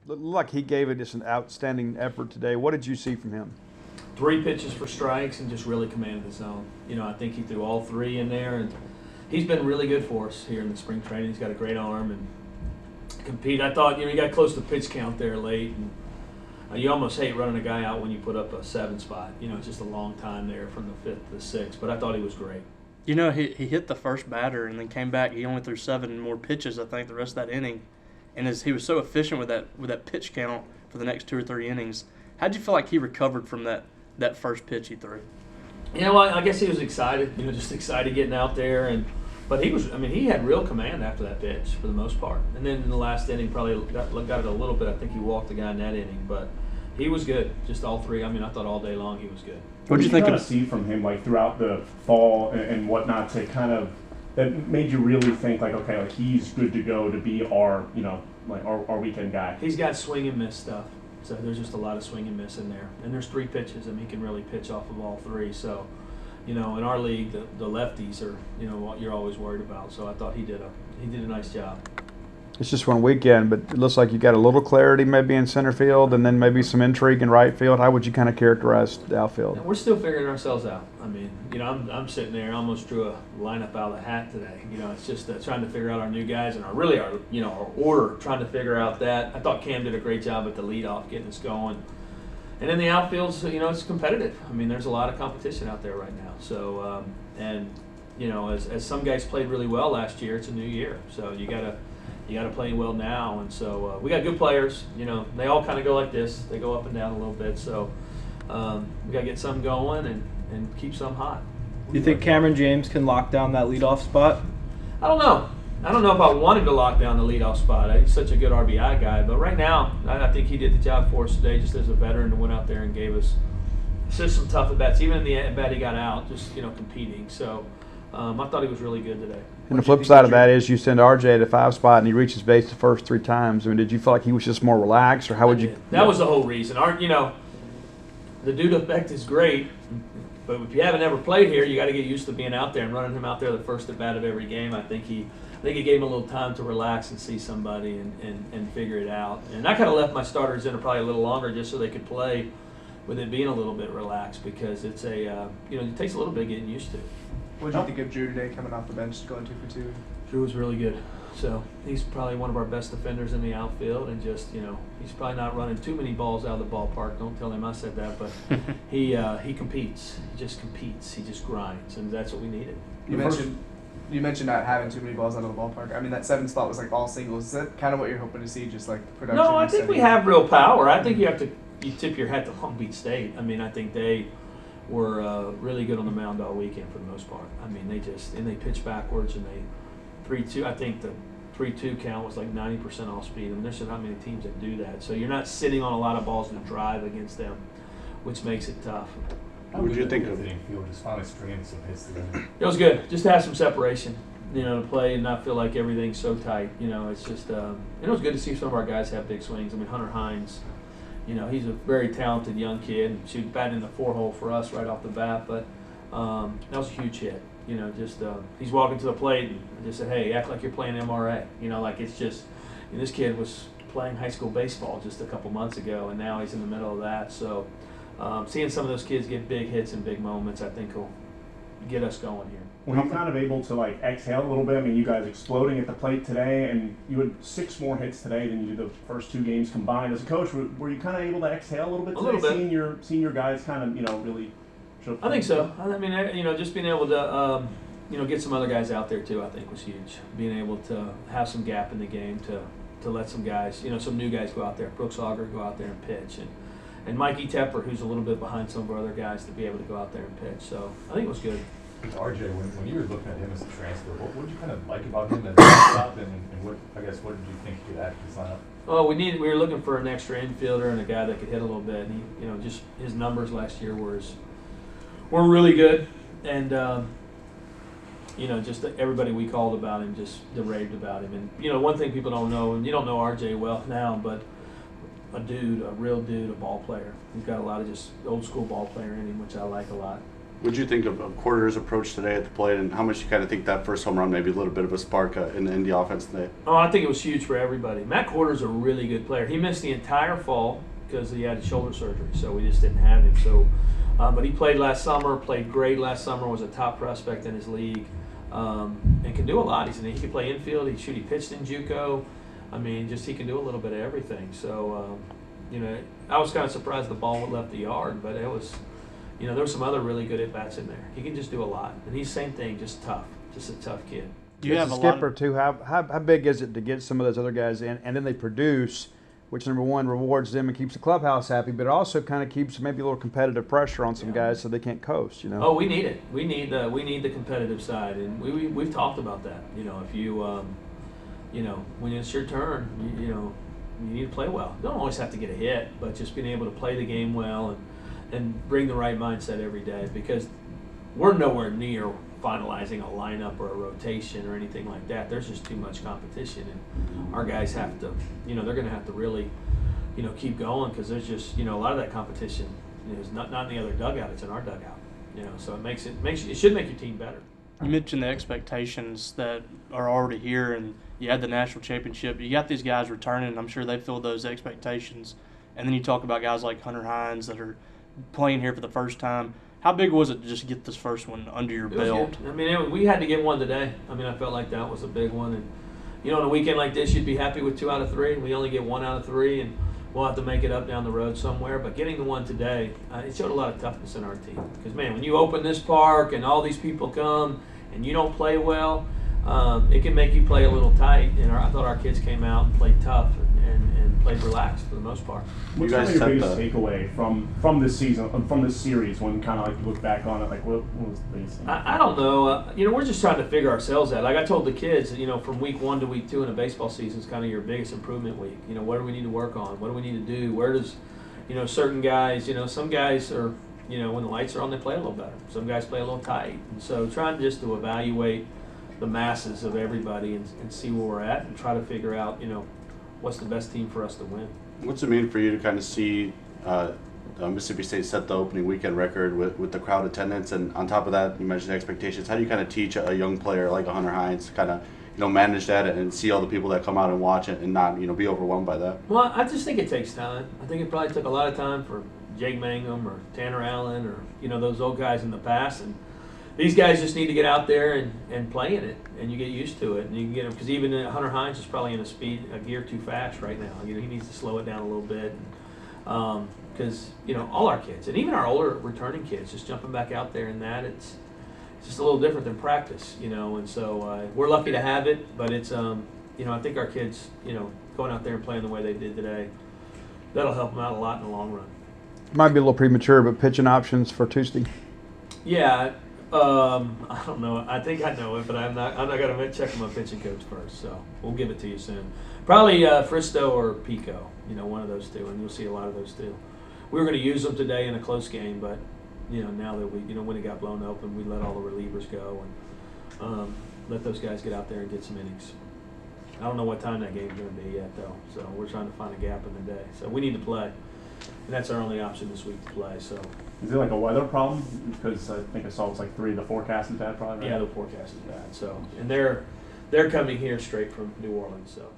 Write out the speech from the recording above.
Looked like he gave it just an outstanding effort today. What did you see from him? 3 pitches for strikes and just really commanded the zone. I think he threw all 3 in there, and he's been really good for us here in the spring training. He's got a great arm and compete. I thought, he got close to pitch count there late, and you almost hate running a guy out when you put up a 7 spot. It's just a long time there from the 5th to the 6th, but I thought he was great. He hit the first batter and then came back. He only threw 7 more pitches, I think, the rest of that inning. And he was so efficient with that pitch count for the next 2 or 3 innings. How'd you feel like he recovered from that first pitch he threw? I guguess he was excited, just excited getting out there. But he had real command after that pitch for the most part. And then in the last inning, probably got it a little bit. I think he walked the guy in that inning. But he was good, just all 3. I thought all day long he was good. What did you think of see from him, like throughout the fall and whatnot, to kind of that made you really think like, okay, like he's good to go to be our, our weekend guy? He's got swing and miss stuff, so there's just a lot of swing and miss in there. And there's 3 pitches, and he can really pitch off of all 3. So, in our league, the lefties are, what you're always worried about. So I thought he did a nice job. It's just one weekend, but it looks like you got a little clarity maybe in center field and then maybe some intrigue in right field. How would you kind of characterize the outfield? And we're still figuring ourselves out. I'm sitting there, almost drew a lineup out of the hat today. It's just trying to figure out our new guys and our order, trying to figure out that. I thought Cam did a great job at the leadoff, getting us going. And in the outfield, it's competitive. There's a lot of competition out there right now. So, as some guys played really well last year, it's a new year. So you got to play well now. And so we got good players. They all kind of go like this. They go up and down a little bit. So we got to get some going and keep some hot. Do you think Cameron James can lock down that leadoff spot? I don't know. I don't know if I wanted to lock down the leadoff spot. He's such a good RBI guy. But right now, I think he did the job for us today just as a veteran and went out there and gave us just some tough at-bats. Even in the at-bat he got out, just, competing. So I thought he was really good today. And the flip side of that is you send RJ to 5 spot and he reaches base the first 3 times. Did you feel like he was just more relaxed, or how would you? That was the whole reason. The dude effect is great, but if you haven't ever played here, you got to get used to being out there and running him out there the first at bat of every game. I think it gave him a little time to relax and see somebody and figure it out. And I kind of left my starters in probably a little longer just so they could play with it being a little bit relaxed, because it's it takes a little bit getting used to. What did you think of Drew today coming off the bench, going 2 for 2? Drew was really good. So he's probably one of our best defenders in the outfield, and just, he's probably not running too many balls out of the ballpark. Don't tell him I said that, but he competes. He just competes. He just grinds, and that's what we needed. You mentioned not having too many balls out of the ballpark. that 7 spot was like all singles. Is that kind of what you're hoping to see, just like production? No, I think we have real power. I think you tip your hat to Long Beach State. I think they were really good on the mound all weekend for the most part. They pitch backwards, and they 3-2. I think the 3-2 count was like 90% off speed. There's just not many teams that do that. So you're not sitting on a lot of balls to drive against them, which makes it tough. What would you think of the infield just finally stringing some hits together? It was good, just to have some separation, to play and not feel like everything's so tight. It's just, it was good to see some of our guys have big swings. Hunter Hines, he's a very talented young kid. She batted in the 4-hole for us right off the bat, but that was a huge hit. He's walking to the plate and I just said, hey, act like you're playing MRA. It's just, this kid was playing high school baseball just a couple months ago, and now he's in the middle of that. So seeing some of those kids get big hits and big moments, I think will get us going here. Were you kind of able to exhale a little bit? You guys exploding at the plate today, and you had 6 more hits today than you did the first 2 games combined. As a coach, were you kind of able to exhale a little bit today? A little bit. Seeing your guys kind of, really show. I think so. Just being able to, get some other guys out there too, I think was huge. Being able to have some gap in the game to let some guys, some new guys go out there. Brooks Auger go out there and pitch, and Mikey Tepper, who's a little bit behind some of our other guys, to be able to go out there and pitch. So I think it was good. RJ, when you were looking at him as a transfer, what did you kind of like about him as a stop, and what did you think he could actually sign up? Well, we were looking for an extra infielder and a guy that could hit a little bit. And he, just his numbers last year were really good, and just everybody we called about him just raved about him. And one thing people don't know, and you don't know RJ well now, but a real dude, a ball player. He's got a lot of just old school ball player in him, which I like a lot. What'd you think of Quarter's approach today at the plate, and how much you kind of think that first home run maybe a little bit of a spark in the offense today? Oh, I think it was huge for everybody. Matt Quarter's a really good player. He missed the entire fall because he had shoulder surgery, so we just didn't have him. So, but he played last summer, played great last summer, was a top prospect in his league, and can do a lot. He can play infield. He pitched in JUCO. I mean, just he can do a little bit of everything. So, I was kind of surprised the ball left the yard, but it was. There were some other really good at-bats in there. He can just do a lot. And he's same thing, just tough. Just a tough kid. Do you have As a a lot skipper, of, too, how big is it to get some of those other guys in, and then they produce, which, number one, rewards them and keeps the clubhouse happy, but it also kind of keeps maybe a little competitive pressure on some guys so they can't coast, Oh, we need it. We need the competitive side. And we've talked about that. If you, when it's your turn, you need to play well. You don't always have to get a hit, but just being able to play the game well and bring the right mindset every day, because we're nowhere near finalizing a lineup or a rotation or anything like that. There's just too much competition, and our guys have to, they're going to have to really, keep going, because there's just, a lot of that competition is not in the other dugout, it's in our dugout. So it should make your team better. you mentioned the expectations that are already here, and you had the national championship. You got these guys returning, and I'm sure they filled those expectations. And then you talk about guys like Hunter Hines that are playing here for the first time. How big was it to just get this first one under your belt? I mean, we had to get one today. I mean, I felt like that was a big one. And, on a weekend like this, you'd be happy with 2 out of 3. We only get 1 out of 3, and we'll have to make it up down the road somewhere. But getting the one today, it showed a lot of toughness in our team. Because, man, when you open this park and all these people come and you don't play well, it can make you play a little tight. And I thought our kids came out and played tough and played relaxed for the most part. What's kind of your biggest takeaway from this season, from this series, when kind of like you look back on it? Like, what was the biggest thing? I don't know. We're just trying to figure ourselves out. Like I told the kids, from week 1 to week 2 in a baseball season is kind of your biggest improvement week. What do we need to work on? What do we need to do? Where does, certain guys, some guys are, when the lights are on, they play a little better. Some guys play a little tight. And so trying just to evaluate the masses of everybody and see where we're at and try to figure out, what's the best team for us to win. What's it mean for you to kind of see Mississippi State set the opening weekend record with the crowd attendance, and on top of that, you mentioned expectations. How do you kind of teach a young player like a Hunter Hines to kind of manage that and see all the people that come out and watch it and not be overwhelmed by that? Well, I just think it takes time. I think it probably took a lot of time for Jake Mangum or Tanner Allen or those old guys in the past, and these guys just need to get out there and play in it, and you get used to it, and you can get them, because even Hunter Hines is probably in a gear too fast right now. He needs to slow it down a little bit, because all our kids and even our older returning kids just jumping back out there in that, it's just a little different than practice, and so we're lucky to have it, but it's I think our kids going out there and playing the way they did today, that'll help them out a lot in the long run. Might be a little premature, but pitching options for Tuesday. Yeah. I don't know. I think I know it, but I'm not going to check with my pitching coach first. So we'll give it to you soon. Probably Fristow or Pico. One of those two, and you'll see a lot of those too. We were going to use them today in a close game, but now that we when it got blown open, we let all the relievers go and let those guys get out there and get some innings. I don't know what time that game's going to be yet, though. So we're trying to find a gap in the day. So we need to play, and that's our only option this week to play. So. Is it like a weather problem? Because I think I saw it's like 3. The forecast is bad, probably. Right? Yeah, the forecast is bad. So, and they're coming here straight from New Orleans. So.